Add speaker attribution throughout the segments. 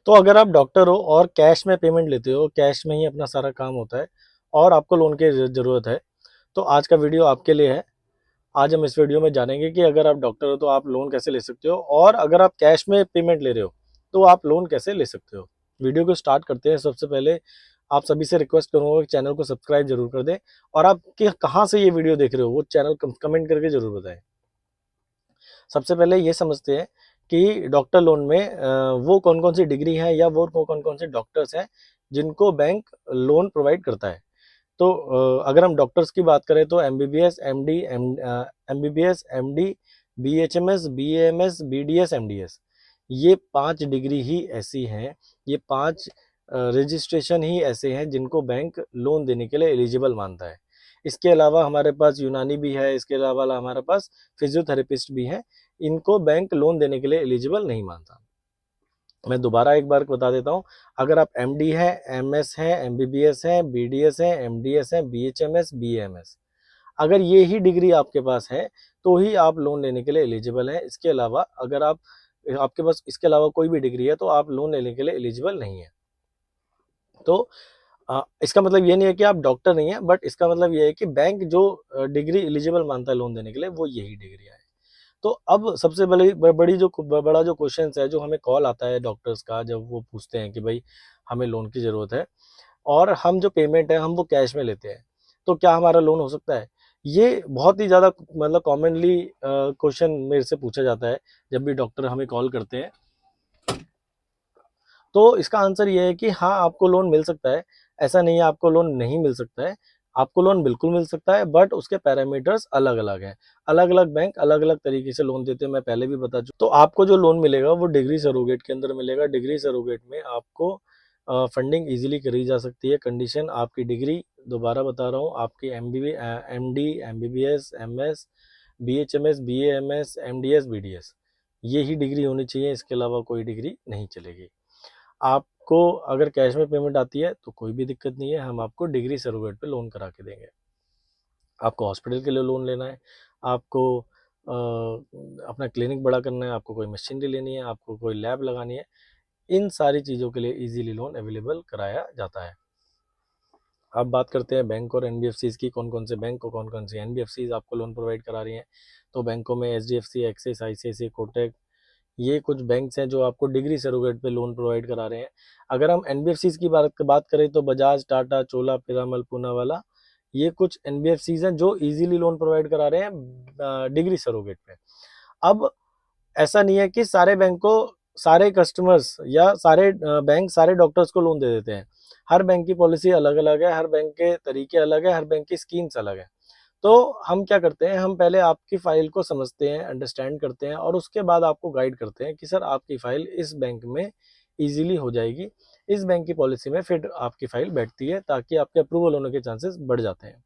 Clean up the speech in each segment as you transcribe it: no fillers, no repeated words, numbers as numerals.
Speaker 1: तो अगर आप डॉक्टर हो और कैश में पेमेंट लेते हो, कैश में ही अपना सारा काम होता है और आपको लोन की ज़रूरत है, तो आज का वीडियो आपके लिए है। आज हम इस वीडियो में जानेंगे कि अगर आप डॉक्टर हो तो आप लोन कैसे ले सकते हो और अगर आप कैश में पेमेंट ले रहे हो तो आप लोन कैसे ले सकते हो। वीडियो को स्टार्ट करते हैं। सबसे पहले आप सभी से रिक्वेस्ट करूंगा कि चैनल को सब्सक्राइब जरूर कर दें और आप कहाँ से ये वीडियो देख रहे हो वो चैनल कमेंट करके जरूर बताएं। सबसे पहले ये समझते हैं कि डॉक्टर लोन में वो कौन कौन सी डिग्री है या वो कौन कौन से डॉक्टर्स हैं जिनको बैंक लोन प्रोवाइड करता है। तो अगर हम डॉक्टर्स की बात करें तो MBBS, MD, MBBS, MD, BHMS, BAMS, BDS, MDS, ये 5 डिग्री ही ऐसी हैं, ये 5 रजिस्ट्रेशन ही ऐसे हैं जिनको बैंक लोन देने के लिए एलिजिबल मानता है। इसके अलावा हमारे पास यूनानी भी है, इसके अलावा हमारे पास फिजियोथेरेपिस्ट भी हैं, इनको बैंक लोन देने के लिए एलिजिबल नहीं मानता। मैं दोबारा एक बार बता देता हूँ। अगर आप एमडी है, एमएस है, एमबीबीएस है, बीडीएस है, एमडीएस है, बीएचएमएस, बीएमएस, अगर ये ही डिग्री आपके पास है तो ही आप लोन लेने के लिए एलिजिबल है। इसके अलावा अगर आपके पास इसके अलावा कोई भी डिग्री है तो आप लोन लेने के लिए एलिजिबल नहीं है। तो इसका मतलब ये नहीं है कि आप डॉक्टर नहीं है, बट इसका मतलब ये है कि बैंक जो डिग्री एलिजिबल मानता है लोन देने के लिए वो यही डिग्री है। तो अब सबसे बड़ा जो क्वेश्चन है, जो हमें कॉल आता है डॉक्टर्स का, जब वो पूछते हैं कि भाई हमें लोन की ज़रूरत है और हम जो पेमेंट है हम वो कैश में लेते हैं, तो क्या हमारा लोन हो सकता है? ये बहुत ही ज़्यादा मतलब कॉमनली क्वेश्चन मेरे से पूछा जाता है जब भी डॉक्टर हमें कॉल करते हैं। तो इसका आंसर ये है कि हाँ, आपको लोन मिल सकता है। ऐसा नहीं है आपको लोन नहीं मिल सकता है। आपको लोन बिल्कुल मिल सकता है, बट उसके पैरामीटर्स अलग-अलग हैं। अलग-अलग बैंक अलग-अलग तरीके से लोन देते हैं, मैं पहले भी बता चुका। तो आपको जो लोन मिलेगा वो डिग्री सरोगेट के अंदर मिलेगा। डिग्री सरोगेट में आपको फंडिंग ईज़िली करी जा सकती है। कंडीशन आपकी डिग्री, दोबारा बता रहा हूँ, आपकी MD, MBBS, MS, BHMS, BAMS, MDS, BDS, ये ही डिग्री होनी चाहिए। इसके अलावा कोई डिग्री नहीं चलेगी। आपको अगर कैश में पेमेंट आती है तो कोई भी दिक्कत नहीं है, हम आपको डिग्री सरोगेट पे लोन करा के देंगे। आपको हॉस्पिटल के लिए लोन लेना है, आपको अपना क्लिनिक बड़ा करना है, आपको कोई मशीनरी लेनी है, आपको कोई लैब लगानी है, इन सारी चीज़ों के लिए इजीली लोन अवेलेबल कराया जाता है। अब बात करते हैं बैंक और एनबीएफसीज की। कौन कौन से बैंक और कौन कौन सी एनबीएफसीज आपको लोन प्रोवाइड करा रही हैं। तो बैंकों में एचडीएफसी, एक्सिस, आईसीआईसीआई, कोटक, ये कुछ बैंक्स हैं जो आपको डिग्री सरोगेट पे लोन प्रोवाइड करा रहे हैं। अगर हम एनबीएफसीज की बात करें तो बजाज, टाटा, चोला, पिरामल, पूनावाला, ये कुछ एनबीएफसीज हैं जो इजीली लोन प्रोवाइड करा रहे हैं डिग्री सरोगेट पे। अब ऐसा नहीं है कि सारे बैंक को, सारे कस्टमर्स या सारे बैंक सारे डॉक्टर्स को लोन दे देते हैं। हर बैंक की पॉलिसी अलग अलग है, हर बैंक के तरीके अलग है, हर बैंक की स्कीम्स अलग है। तो हम क्या करते हैं, हम पहले आपकी फाइल को समझते हैं, अंडरस्टैंड करते हैं और उसके बाद आपको गाइड करते हैं कि सर आपकी फाइल इस बैंक में इजीली हो जाएगी, इस बैंक की पॉलिसी में फिर आपकी फाइल बैठती है, ताकि आपके अप्रूवल होने के चांसेस बढ़ जाते हैं।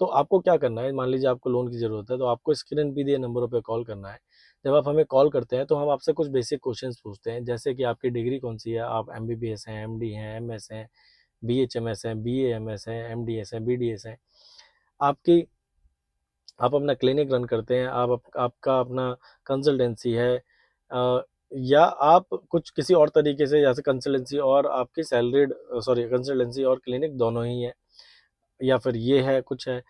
Speaker 1: तो आपको क्या करना है, मान लीजिए आपको लोन की ज़रूरत है तो आपको स्क्रीन पे दिए नंबरों पे कॉल करना है। जब आप हमें कॉल करते हैं तो हम आपसे कुछ बेसिक क्वेश्चंस पूछते हैं, जैसे कि आपकी डिग्री कौन सी है, आप एमबीबीएस हैं, एमडी हैं, एमएस हैं, बीएचएमएस हैं, बीएएमएस हैं, एमडीएस हैं, बीडीएस हैं, आपकी आप अपना क्लिनिक रन करते हैं, आपका अपना कंसल्टेंसी है, या आप कुछ किसी और तरीके से, जैसे कंसल्टेंसी और आपकी सैलरीड, सॉरी, कंसल्टेंसी और क्लिनिक दोनों ही है, या फिर ये है कुछ है,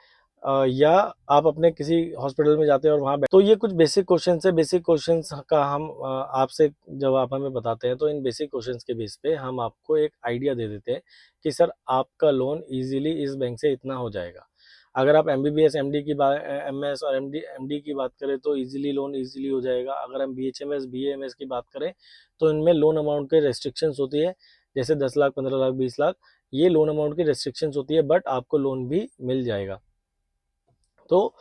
Speaker 1: या आप अपने किसी हॉस्पिटल में जाते हैं और वहाँ तो ये कुछ बेसिक क्वेश्चन है। बेसिक क्वेश्चंस का हम आपसे जब आप हमें बताते हैं तो इन बेसिक क्वेश्चंस के बेस पे हम आपको एक आइडिया दे देते हैं कि सर आपका लोन इजीली इस बैंक से इतना हो जाएगा। अगर आप एमबीबीएस, एमडी की बात, एमएस और एमडी की बात करें तो इजीली लोन इजीली हो जाएगा। अगर हम बीएचएमएस, बीएएमएस की बात करें तो इनमें लोन अमाउंट के रेस्ट्रिक्शंस होती है, जैसे 10 लाख, 15 लाख, 20 लाख, ये लोन अमाउंट की रेस्ट्रिक्शंस होती है, बट आपको लोन भी मिल जाएगा। तो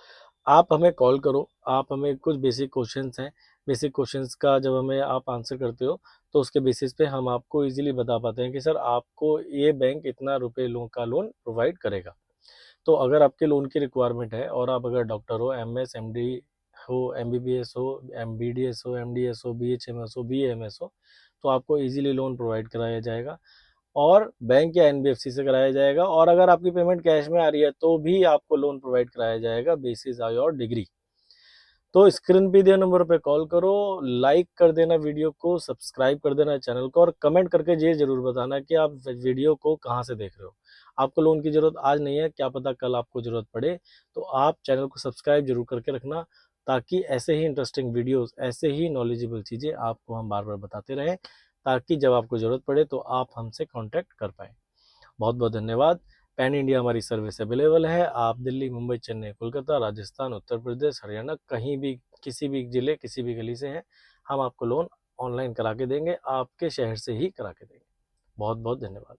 Speaker 1: आप हमें कॉल करो, आप हमें कुछ बेसिक क्वेश्चंस हैं, बेसिक क्वेश्चंस का जब हमें आप आंसर करते हो तो उसके बेसिस पे हम आपको इजीली बता पाते हैं कि सर आपको ये बैंक इतना रुपए लोन प्रोवाइड करेगा। तो अगर आपके लोन की रिक्वायरमेंट है और आप अगर डॉक्टर हो, एमएस, एमडी हो, एमबीबीएस हो, एमबीडीएस हो, एमडीएस हो, बीएचएमएस हो, बीएएमएस हो, तो आपको इजीली लोन प्रोवाइड कराया जाएगा और बैंक या एनबीएफसी से कराया जाएगा। और अगर आपकी पेमेंट कैश में आ रही है तो भी आपको लोन प्रोवाइड कराया जाएगा बेसिस योर डिग्री। तो स्क्रीन पे दिए नंबर पे कॉल करो, लाइक कर देना वीडियो को, सब्सक्राइब कर देना चैनल को, और कमेंट करके ये जरूर बताना कि आप वीडियो को कहाँ से देख रहे हो। आपको लोन की जरूरत आज नहीं है, क्या पता कल आपको जरूरत पड़े, तो आप चैनल को सब्सक्राइब जरूर करके रखना, ताकि ऐसे ही इंटरेस्टिंग वीडियोस, ऐसे ही नॉलेजेबल चीज़ें आपको हम बार बार बताते रहें, ताकि जब आपको ज़रूरत पड़े तो आप हमसे कांटेक्ट कर पाएँ। बहुत बहुत धन्यवाद। पैन इंडिया हमारी सर्विस अवेलेबल है। आप दिल्ली, मुंबई, चेन्नई, कोलकाता, राजस्थान, उत्तर प्रदेश, हरियाणा, कहीं भी, किसी भी ज़िले, किसी भी गली से हैं, हम आपको लोन ऑनलाइन करा के देंगे, आपके शहर से ही करा के देंगे। बहुत बहुत धन्यवाद।